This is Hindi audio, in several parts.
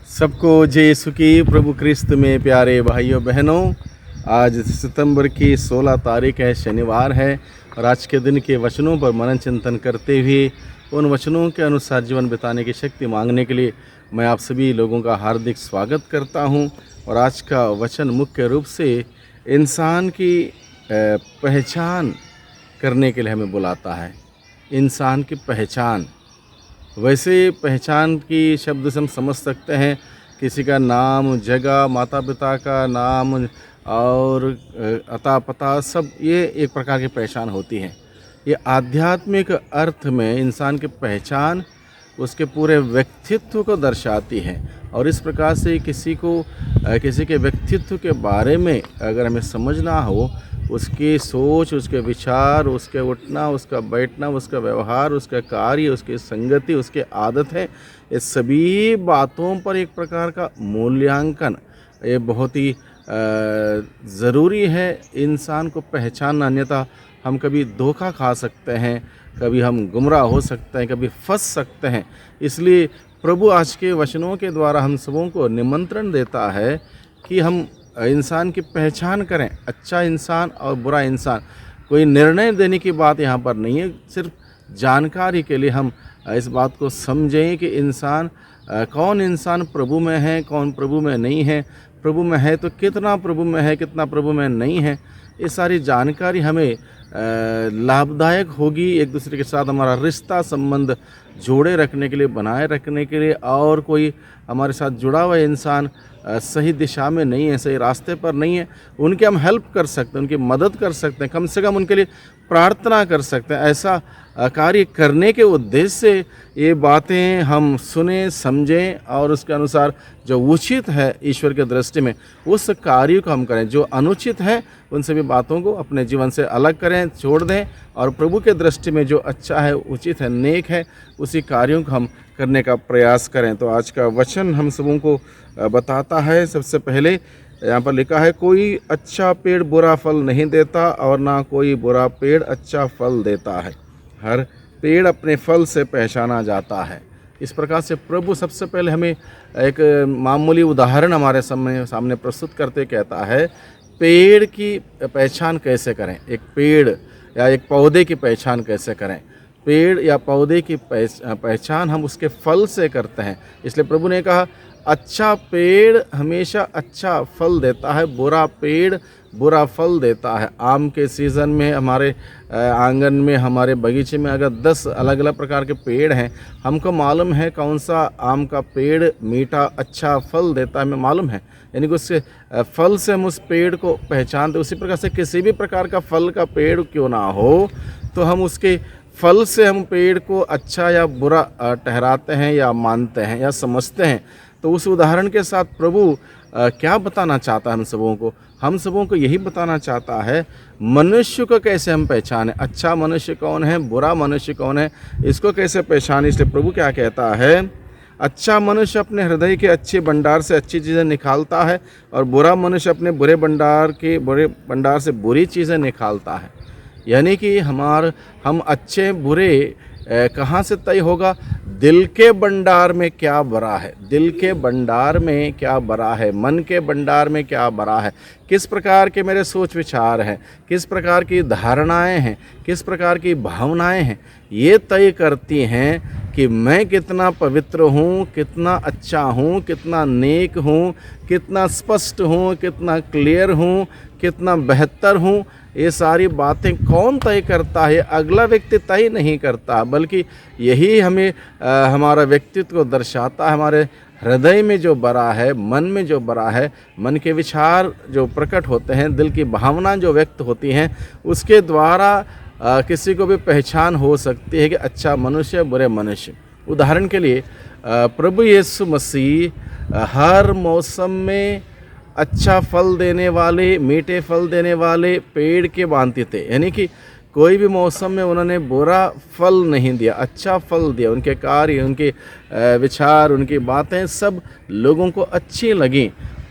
सबको जय यीशु की। प्रभु क्रिस्त में प्यारे भाइयों बहनों, आज सितंबर की 16 तारीख है, शनिवार है। और आज के दिन के वचनों पर मनन चिंतन करते हुए उन वचनों के अनुसार जीवन बिताने की शक्ति मांगने के लिए मैं आप सभी लोगों का हार्दिक स्वागत करता हूं। और आज का वचन मुख्य रूप से इंसान की पहचान करने के लिए हमें बुलाता है। इंसान की पहचान, वैसे पहचान की शब्द से हम समझ सकते हैं किसी का नाम, जगह, माता पिता का नाम और अता पता, सब ये एक प्रकार की पहचान होती है। ये आध्यात्मिक अर्थ में इंसान की पहचान उसके पूरे व्यक्तित्व को दर्शाती है। और इस प्रकार से किसी के व्यक्तित्व के बारे में अगर हमें समझना हो, उसकी सोच, उसके विचार, उसके उठना, उसका बैठना, उसका व्यवहार, उसका कार्य, उसकी संगति, उसके आदत है, ये सभी बातों पर एक प्रकार का मूल्यांकन ये बहुत ही ज़रूरी है इंसान को पहचानना। अन्यथा हम कभी धोखा खा सकते हैं, कभी हम गुमराह हो सकते हैं, कभी फंस सकते हैं। इसलिए प्रभु आज के वचनों के द्वारा हम सबों को निमंत्रण देता है कि हम इंसान की पहचान करें, अच्छा इंसान और बुरा इंसान। कोई निर्णय देने की बात यहाँ पर नहीं है, सिर्फ जानकारी के लिए हम इस बात को समझें कि कौन इंसान प्रभु में है, कौन प्रभु में नहीं है। प्रभु में है तो कितना प्रभु में है, कितना प्रभु में नहीं है। ये सारी जानकारी हमें लाभदायक होगी, एक दूसरे के साथ हमारा रिश्ता संबंध जोड़े रखने के लिए, बनाए रखने के लिए। और कोई हमारे साथ जुड़ा हुआ इंसान सही दिशा में नहीं है, सही रास्ते पर नहीं है, उनकी हम हेल्प कर सकते हैं, उनकी मदद कर सकते हैं, कम से कम उनके लिए प्रार्थना कर सकते हैं। ऐसा कार्य करने के उद्देश्य से ये बातें हम सुने, समझें और उसके अनुसार जो उचित है ईश्वर के दृष्टि में उस कार्य को हम करें। जो अनुचित है उन सभी बातों को अपने जीवन से अलग करें, छोड़ दें और प्रभु के दृष्टि में जो अच्छा है, उचित है, नेक है, उसी कार्यों को हम करने का प्रयास करें। तो आज का वचन हम सबों को बताता है। सबसे पहले यहाँ पर लिखा है, कोई अच्छा पेड़ बुरा फल नहीं देता और ना कोई बुरा पेड़ अच्छा फल देता है। हर पेड़ अपने फल से पहचाना जाता है। इस प्रकार से प्रभु सबसे पहले हमें एक मामूली उदाहरण हमारे सामने प्रस्तुत करते कहता है, पेड़ की पहचान कैसे करें, एक पेड़ या एक पौधे की पहचान कैसे करें। पेड़ या पौधे की पहचान हम उसके फल से करते हैं। इसलिए प्रभु ने कहा, अच्छा पेड़ हमेशा अच्छा फल देता है, बुरा पेड़ बुरा फल देता है। आम के सीज़न में हमारे आंगन में, हमारे बगीचे में अगर 10 अलग अलग प्रकार के पेड़ हैं, हमको मालूम है कौन सा आम का पेड़ मीठा अच्छा फल देता है, हमें मालूम है। यानी कि उसके फल से हम उस पेड़ को पहचानते। उसी प्रकार से किसी भी प्रकार का फल का पेड़ क्यों ना हो, तो हम उसके फल से हम पेड़ को अच्छा या बुरा ठहराते हैं या मानते हैं या समझते हैं। तो उस उदाहरण के साथ प्रभु क्या बताना चाहता है हम सबों को यही बताना चाहता है, मनुष्य को कैसे हम पहचानें, अच्छा मनुष्य कौन है, बुरा मनुष्य कौन है, इसको कैसे पहचानें। इसलिए प्रभु क्या कहता है, अच्छा मनुष्य अपने हृदय के अच्छे भंडार से अच्छी चीज़ें निकालता है और बुरा मनुष्य अपने बुरे भंडार से बुरी चीज़ें निकालता है। यानी कि हम अच्छे बुरे कहाँ से तय होगा, दिल के भंडार में क्या भरा है, दिल के भंडार में क्या भरा है, मन के भंडार में क्या भरा है, किस प्रकार के मेरे सोच विचार हैं, किस प्रकार की धारणाएं हैं, किस प्रकार की भावनाएं हैं, ये तय करती हैं कि मैं कितना पवित्र हूँ, कितना अच्छा हूँ, कितना नेक हूँ, कितना स्पष्ट हूँ, कितना क्लियर हूँ, कितना बेहतर हूँ। ये सारी बातें कौन तय करता है? अगला व्यक्ति तय नहीं करता, बल्कि यही हमें हमारा व्यक्तित्व को दर्शाता है। हमारे हृदय में जो भरा है, मन में जो भरा है, मन के विचार जो प्रकट होते हैं, दिल की भावना जो व्यक्त होती हैं, उसके द्वारा किसी को भी पहचान हो सकती है कि अच्छा मनुष्य, बुरे मनुष्य। उदाहरण के लिए प्रभु यीशु मसीह हर मौसम में अच्छा फल देने वाले, मीठे फल देने वाले पेड़ के भांति थे। यानी कि कोई भी मौसम में उन्होंने बुरा फल नहीं दिया, अच्छा फल दिया। उनके कार्य, उनके विचार, उनकी बातें सब लोगों को अच्छी लगीं।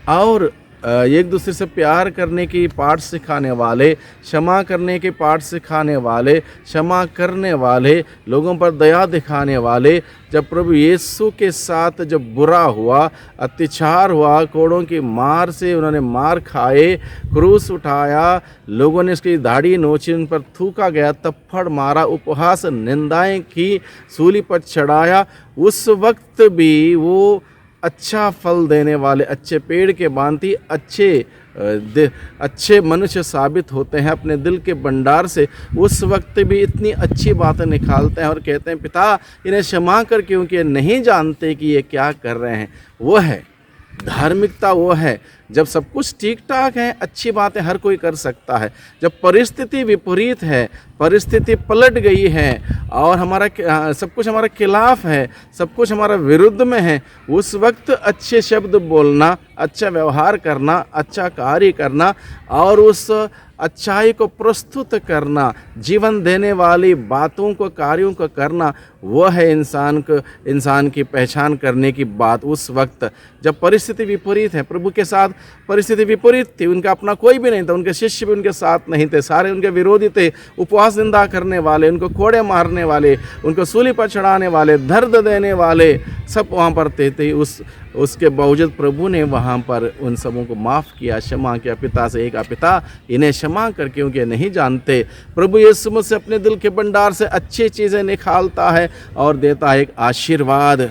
और एक दूसरे से प्यार करने की पाठ सिखाने वाले, क्षमा करने के पाठ सिखाने वाले, क्षमा करने वाले, लोगों पर दया दिखाने वाले। जब प्रभु यीशु के साथ जब बुरा हुआ, अत्याचार हुआ, कोड़ों की मार से उन्होंने मार खाए, क्रूस उठाया, लोगों ने उसकी दाढ़ी नोची, उन पर थूका गया, तप्पड़ मारा, उपहास, निंदाएं की, सूली पर चढ़ाया, उस वक्त भी वो अच्छा फल देने वाले, अच्छे पेड़ के भांति अच्छे मनुष्य साबित होते हैं अपने दिल के भंडार से। उस वक्त भी इतनी अच्छी बातें निकालते हैं और कहते हैं, पिता इन्हें क्षमा कर, क्योंकि ये नहीं जानते कि ये क्या कर रहे हैं। वो है धार्मिकता, वो है जब सब कुछ ठीक ठाक है, अच्छी बातें हर कोई कर सकता है। जब परिस्थिति विपरीत है, परिस्थिति पलट गई है और सब कुछ हमारे खिलाफ है, सब कुछ हमारा विरुद्ध में है, उस वक्त अच्छे शब्द बोलना, अच्छा व्यवहार करना, अच्छा कार्य करना और उस अच्छाई को प्रस्तुत करना, जीवन देने वाली बातों को, कार्यों को करना, वह है इंसान की पहचान करने की बात। उस वक्त जब परिस्थिति विपरीत है, प्रभु के साथ परिस्थिति विपरीत थी, उनका अपना कोई भी नहीं था, उनके शिष्य भी उनके साथ नहीं थे, सारे उनके विरोधी थे, उपवास निंदा करने वाले, उनको कोड़े मारने वाले, उनको सूली पर चढ़ाने वाले, दर्द देने वाले, सब वहाँ पर थे। उसके बावजूद प्रभु ने वहाँ पर उन सबों को माफ़ किया, क्षमा किया, पिता से एक पिता इन्हें क्षमा कर, क्योंकि नहीं जानते। प्रभु यीशु मसीह अपने दिल के भंडार से अच्छी चीज़ें निकालता है और देता है एक आशीर्वाद।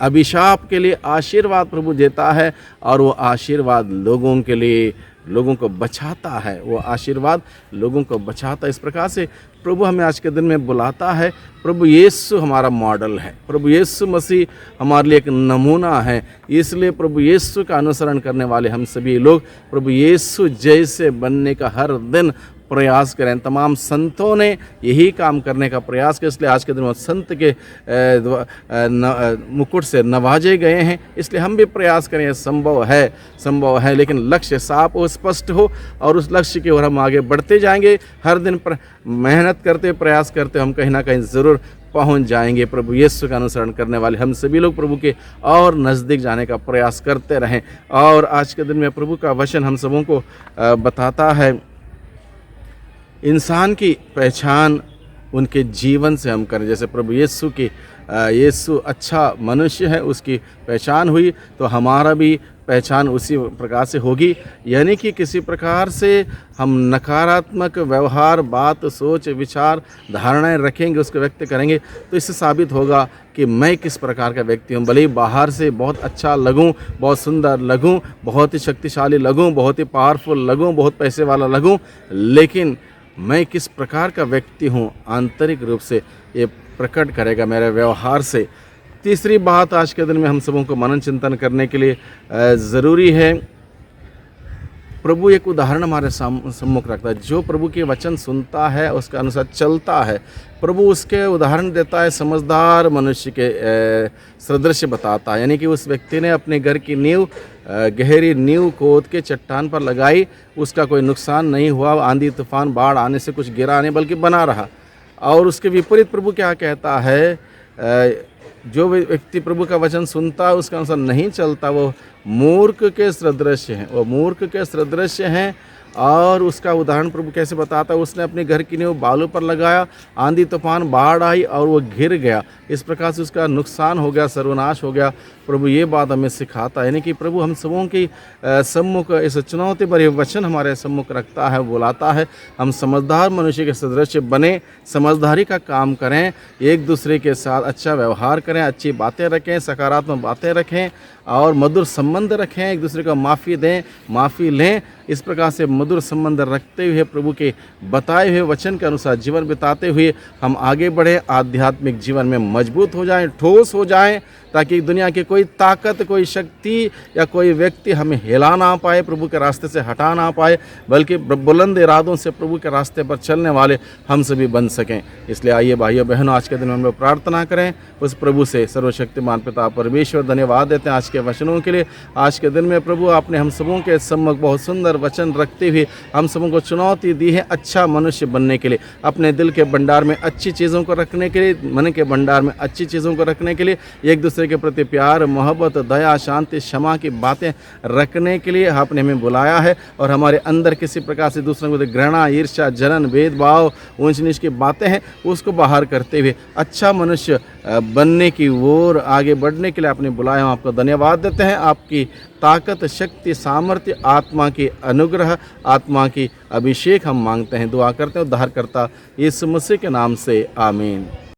अभिशाप के लिए आशीर्वाद प्रभु देता है और वो आशीर्वाद लोगों के लिए, लोगों को बचाता है, वो आशीर्वाद लोगों को बचाता है। इस प्रकार से प्रभु हमें आज के दिन में बुलाता है। प्रभु यीशु हमारा मॉडल है, प्रभु यीशु मसीह हमारे लिए एक नमूना है। इसलिए प्रभु यीशु का अनुसरण करने वाले हम सभी लोग प्रभु यीशु जैसे बनने का हर दिन प्रयास करें। तमाम संतों ने यही काम करने का प्रयास किया, इसलिए आज के दिन वो संत के मुकुट से नवाजे गए हैं। इसलिए हम भी प्रयास करें, संभव है, लेकिन लक्ष्य साफ हो, स्पष्ट हो और उस लक्ष्य की ओर हम आगे बढ़ते जाएंगे। हर दिन मेहनत करते, प्रयास करते हम कहीं ना कहीं ज़रूर पहुंच जाएंगे। प्रभु यीशु का अनुसरण करने वाले हम सभी लोग प्रभु के और नज़दीक जाने का प्रयास करते रहें। और आज के दिन में प्रभु का वचन हम सबों को बताता है, इंसान की पहचान उनके जीवन से हम करें। जैसे प्रभु यीशु अच्छा मनुष्य है, उसकी पहचान हुई, तो हमारा भी पहचान उसी प्रकार से होगी। यानी कि किसी प्रकार से हम नकारात्मक व्यवहार, बात, सोच, विचार, धारणाएं रखेंगे, उसको व्यक्त करेंगे, तो इससे साबित होगा कि मैं किस प्रकार का व्यक्ति हूँ। भले ही बाहर से बहुत अच्छा लगूँ, बहुत सुंदर लगूँ, बहुत ही शक्तिशाली लगूँ, बहुत ही पावरफुल लगूँ, बहुत पैसे वाला लगूँ, लेकिन मैं किस प्रकार का व्यक्ति हूँ आंतरिक रूप से ये प्रकट करेगा मेरे व्यवहार से। तीसरी बात आज के दिन में हम सबों को मनन चिंतन करने के लिए ज़रूरी है। प्रभु एक उदाहरण हमारे सम्मुख रखता है। जो प्रभु के वचन सुनता है, उसके अनुसार चलता है, प्रभु उसके उदाहरण देता है। समझदार मनुष्य के सदृश बताता है, यानी कि उस व्यक्ति ने अपने घर की नींव, गहरी नींव खोद के चट्टान पर लगाई, उसका कोई नुकसान नहीं हुआ, आंधी तूफान बाढ़ आने से कुछ गिरा नहीं, बल्कि बना रहा। और उसके विपरीत प्रभु क्या कहता है, जो व्यक्ति प्रभु का वचन सुनता है उसके अनुसार नहीं चलता, वो मूर्ख के सदृश हैं, वो मूर्ख के सदृश हैं। और उसका उदाहरण प्रभु कैसे बताता है, उसने अपने घर की नींव बालू पर लगाया, आंधी तूफान बाढ़ आई और वो गिर गया, इस प्रकार से उसका नुकसान हो गया, सर्वनाश हो गया। प्रभु ये बात हमें सिखाता है, यानी कि प्रभु हम सबों की सम्मुख इस चुनौती भरे वचन हमारे सम्मुख रखता है, बुलाता है, हम समझदार मनुष्य के सदृश बने, समझदारी का काम करें, एक दूसरे के साथ अच्छा व्यवहार करें, अच्छी बातें रखें, सकारात्मक बातें रखें और मधुर संबंध रखें, एक दूसरे को माफ़ी दें, माफ़ी लें। इस प्रकार से मधुर संबंध रखते हुए प्रभु के बताए हुए वचन के अनुसार जीवन बिताते हुए हम आगे बढ़ें, आध्यात्मिक जीवन में मजबूत हो जाएं, ठोस हो जाएं, ताकि दुनिया की कोई ताकत, कोई शक्ति या कोई व्यक्ति हमें हिला ना पाए, प्रभु के रास्ते से हटा ना पाए, बल्कि बुलंद इरादों से प्रभु के रास्ते पर चलने वाले हम सभी बन सकें। इसलिए आइए भाइयों बहनों, आज के दिन हम लोग प्रार्थना करें उस प्रभु से। सर्वशक्तिमान पिता परमेश्वर, धन्यवाद देते हैं आज के वचनों के लिए। आज के दिन में प्रभु आपने हम सबों के सम्मुख बहुत सुंदर वचन रखते हुए हम सबों को चुनौती दी है अच्छा मनुष्य बनने के लिए, अपने दिल के भंडार में अच्छी चीज़ों को रखने के लिए, मन के भंडार में अच्छी चीज़ों को रखने के लिए, एक दूसरे दूसरे के प्रति प्यार, मोहब्बत, दया, शांति, क्षमा की बातें रखने के लिए आपने हमें बुलाया है। और हमारे अंदर किसी प्रकार से दूसरों के प्रति घृणा, ईर्ष्या, जलन, भेदभाव, ऊंच नीच की बातें हैं, उसको बाहर करते हुए अच्छा मनुष्य बनने की ओर आगे बढ़ने के लिए आपने बुलाया। हम आपको धन्यवाद देते हैं। आपकी ताकत, शक्ति, सामर्थ्य, आत्मा की अनुग्रह, आत्मा की अभिषेक हम मांगते हैं, दुआ करते हैं उद्धारकर्ता यीशु मसीह के नाम से, आमीन।